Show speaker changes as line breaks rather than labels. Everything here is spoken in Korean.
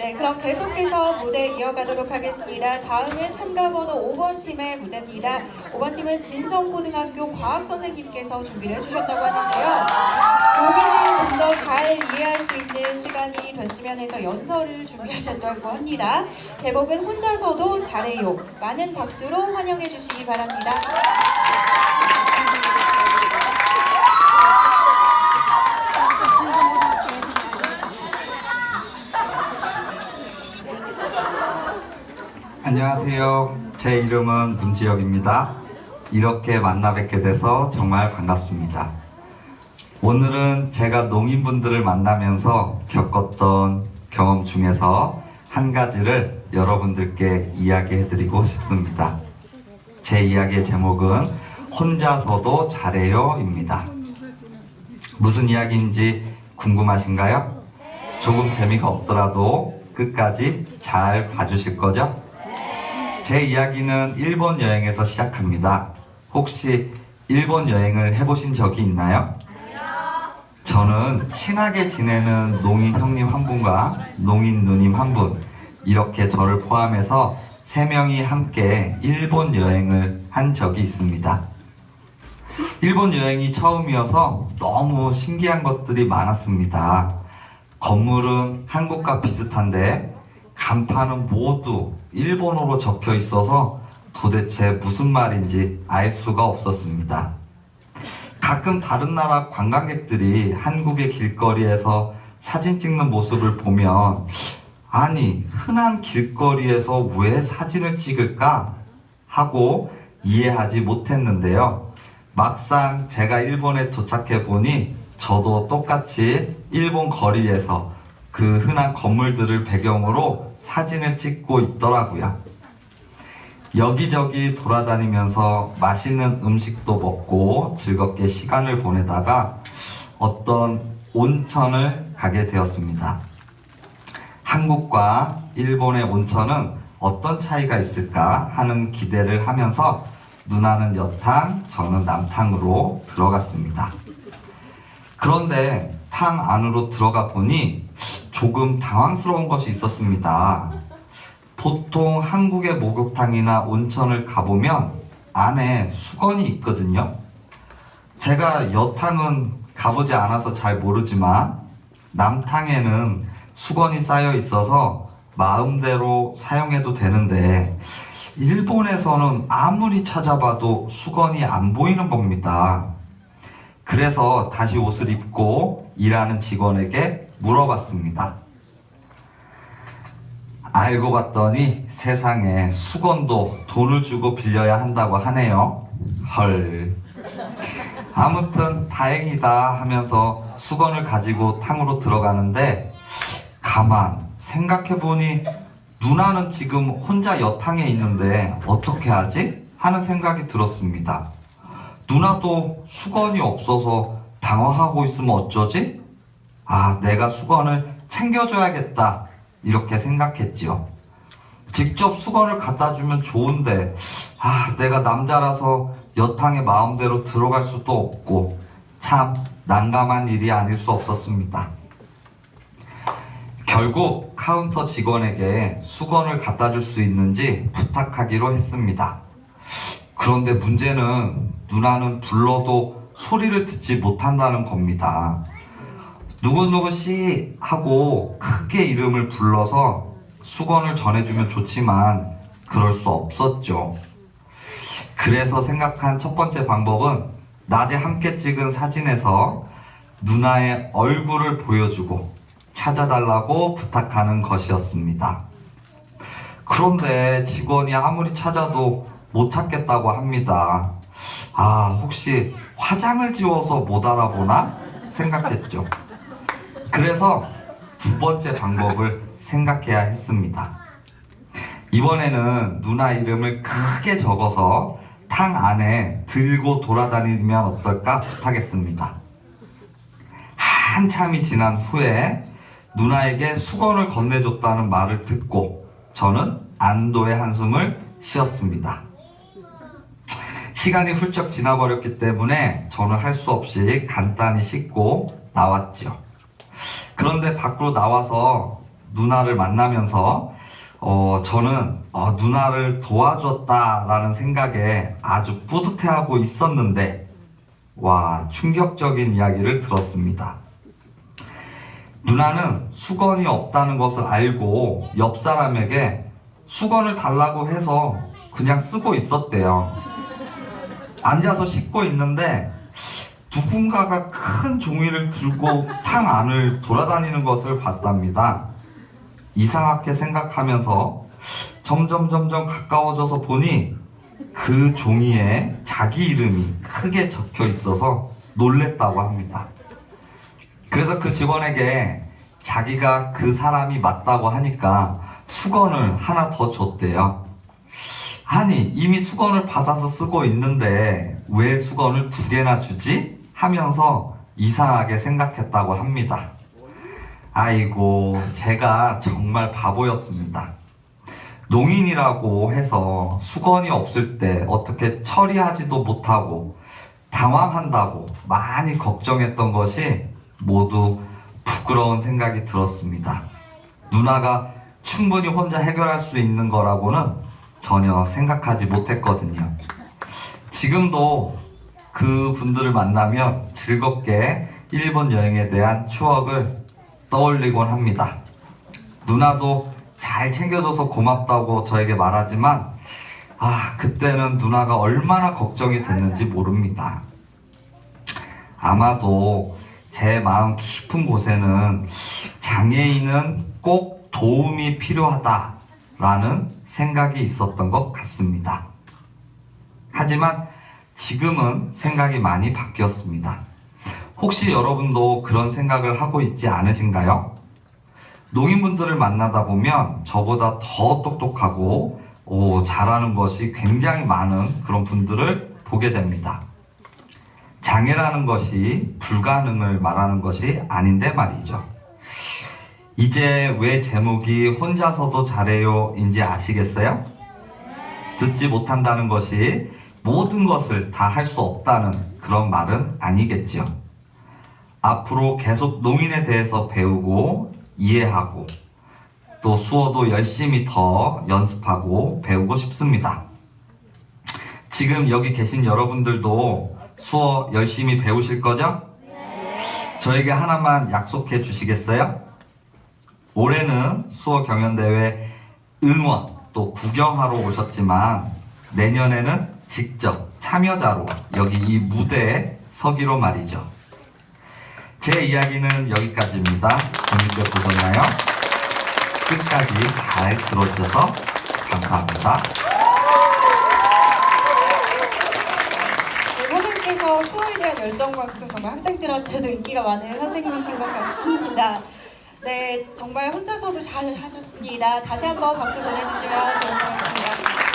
네, 그럼 계속해서 무대 이어가도록 하겠습니다. 다음은 참가번호 5번 팀의 무대입니다. 5번 팀은 진성고등학교 과학선생님께서 준비를 해주셨다고 하는데요. 고민을 좀 더 잘 이해할 수 있는 시간이 됐으면 해서 연설을 준비하셨다고 합니다. 제목은 혼자서도 잘해요. 많은 박수로 환영해 주시기 바랍니다.
안녕하세요. 제 이름은 문지혁입니다. 이렇게 만나 뵙게 돼서 정말 반갑습니다. 오늘은 제가 농인분들을 만나면서 겪었던 경험 중에서 한 가지를 여러분들께 이야기해드리고 싶습니다. 제 이야기의 제목은 혼자서도 잘해요입니다. 무슨 이야기인지 궁금하신가요? 조금 재미가 없더라도 끝까지 잘 봐주실 거죠? 제 이야기는 일본 여행에서 시작합니다. 혹시 일본 여행을 해보신 적이 있나요? 저는 친하게 지내는 농인 형님 한 분과 농인 누님 한 분, 이렇게 저를 포함해서 3명이 함께 일본 여행을 한 적이 있습니다. 일본 여행이 처음이어서 너무 신기한 것들이 많았습니다. 건물은 한국과 비슷한데 간판은 모두 일본어로 적혀 있어서 도대체 무슨 말인지 알 수가 없었습니다. 가끔 다른 나라 관광객들이 한국의 길거리에서 사진 찍는 모습을 보면 아니, 흔한 길거리에서 왜 사진을 찍을까? 하고 이해하지 못했는데요. 막상 제가 일본에 도착해 보니 저도 똑같이 일본 거리에서 그 흔한 건물들을 배경으로 사진을 찍고 있더라고요. 여기저기 돌아다니면서 맛있는 음식도 먹고 즐겁게 시간을 보내다가 어떤 온천을 가게 되었습니다. 한국과 일본의 온천은 어떤 차이가 있을까 하는 기대를 하면서 누나는 여탕, 저는 남탕으로 들어갔습니다. 그런데 탕 안으로 들어가 보니 조금 당황스러운 것이 있었습니다. 보통 한국의 목욕탕이나 온천을 가보면 안에 수건이 있거든요. 제가 여탕은 가보지 않아서 잘 모르지만 남탕에는 수건이 쌓여 있어서 마음대로 사용해도 되는데 일본에서는 아무리 찾아봐도 수건이 안 보이는 겁니다. 그래서 다시 옷을 입고 일하는 직원에게 물어봤습니다. 알고 봤더니 세상에 수건도 돈을 주고 빌려야 한다고 하네요. 헐. 아무튼 다행이다 하면서 수건을 가지고 탕으로 들어가는데 가만 생각해보니 누나는 지금 혼자 여탕에 있는데 어떻게 하지? 하는 생각이 들었습니다. 누나도 수건이 없어서 당황하고 있으면 어쩌지? 아, 내가 수건을 챙겨줘야겠다. 이렇게 생각했지요. 직접 수건을 갖다 주면 좋은데 내가 남자라서 여탕에 마음대로 들어갈 수도 없고 참 난감한 일이 아닐 수 없었습니다. 결국 카운터 직원에게 수건을 갖다 줄 수 있는지 부탁하기로 했습니다. 그런데 문제는 누나는 불러도 소리를 듣지 못한다는 겁니다. 누구누구씨 하고 크게 이름을 불러서 수건을 전해주면 좋지만 그럴 수 없었죠. 그래서 생각한 첫 번째 방법은 낮에 함께 찍은 사진에서 누나의 얼굴을 보여주고 찾아달라고 부탁하는 것이었습니다. 그런데 직원이 아무리 찾아도 못 찾겠다고 합니다. 혹시 화장을 지워서 못 알아보나? 생각했죠. 그래서 두 번째 방법을 생각해야 했습니다. 이번에는 누나 이름을 크게 적어서 탕 안에 들고 돌아다니면 어떨까 부탁했습니다. 한참이 지난 후에 누나에게 수건을 건네줬다는 말을 듣고 저는 안도의 한숨을 쉬었습니다. 시간이 훌쩍 지나버렸기 때문에 저는 할 수 없이 간단히 씻고 나왔죠. 그런데 밖으로 나와서 누나를 만나면서 저는 누나를 도와줬다라는 생각에 아주 뿌듯해하고 있었는데 와, 충격적인 이야기를 들었습니다. 누나는 수건이 없다는 것을 알고 옆 사람에게 수건을 달라고 해서 그냥 쓰고 있었대요. 앉아서 씻고 있는데 누군가가 큰 종이를 들고 탕 안을 돌아다니는 것을 봤답니다. 이상하게 생각하면서 점점 가까워져서 보니 그 종이에 자기 이름이 크게 적혀 있어서 놀랬다고 합니다. 그래서 그 직원에게 자기가 그 사람이 맞다고 하니까 수건을 하나 더 줬대요. 아니, 이미 수건을 받아서 쓰고 있는데 왜 수건을 2개나 주지? 하면서 이상하게 생각했다고 합니다. 아이고, 제가 정말 바보였습니다. 농인이라고 해서 수건이 없을 때 어떻게 처리하지도 못하고 당황한다고 많이 걱정했던 것이 모두 부끄러운 생각이 들었습니다. 누나가 충분히 혼자 해결할 수 있는 거라고는 전혀 생각하지 못했거든요. 지금도 그 분들을 만나면 즐겁게 일본 여행에 대한 추억을 떠올리곤 합니다. 누나도 잘 챙겨줘서 고맙다고 저에게 말하지만 그때는 누나가 얼마나 걱정이 됐는지 모릅니다. 아마도 제 마음 깊은 곳에는 장애인은 꼭 도움이 필요하다라는 생각이 있었던 것 같습니다. 하지만 지금은 생각이 많이 바뀌었습니다. 혹시 여러분도 그런 생각을 하고 있지 않으신가요? 농인분들을 만나다 보면 저보다 더 똑똑하고 잘하는 것이 굉장히 많은 그런 분들을 보게 됩니다. 장애라는 것이 불가능을 말하는 것이 아닌데 말이죠. 이제 왜 제목이 혼자서도 잘해요 인지 아시겠어요? 듣지 못한다는 것이 모든 것을 다 할 수 없다는 그런 말은 아니겠죠. 앞으로 계속 농인에 대해서 배우고 이해하고 또 수어도 열심히 더 연습하고 배우고 싶습니다. 지금 여기 계신 여러분들도 수어 열심히 배우실 거죠? 저에게 하나만 약속해 주시겠어요? 올해는 수어 경연대회 응원 또 구경하러 오셨지만 내년에는 직접 참여자로 여기 이 무대에 서기로 말이죠. 제 이야기는 여기까지입니다. 재밌게 보셨나요? 끝까지 잘 들어주셔서 감사합니다.
선생님께서 수어에 대한 열정만큼 정말 학생들한테도 인기가 많은 선생님이신 것 같습니다. 네, 정말 혼자서도 잘 하셨습니다. 다시 한번 박수 보내주시면 좋을 것 같습니다.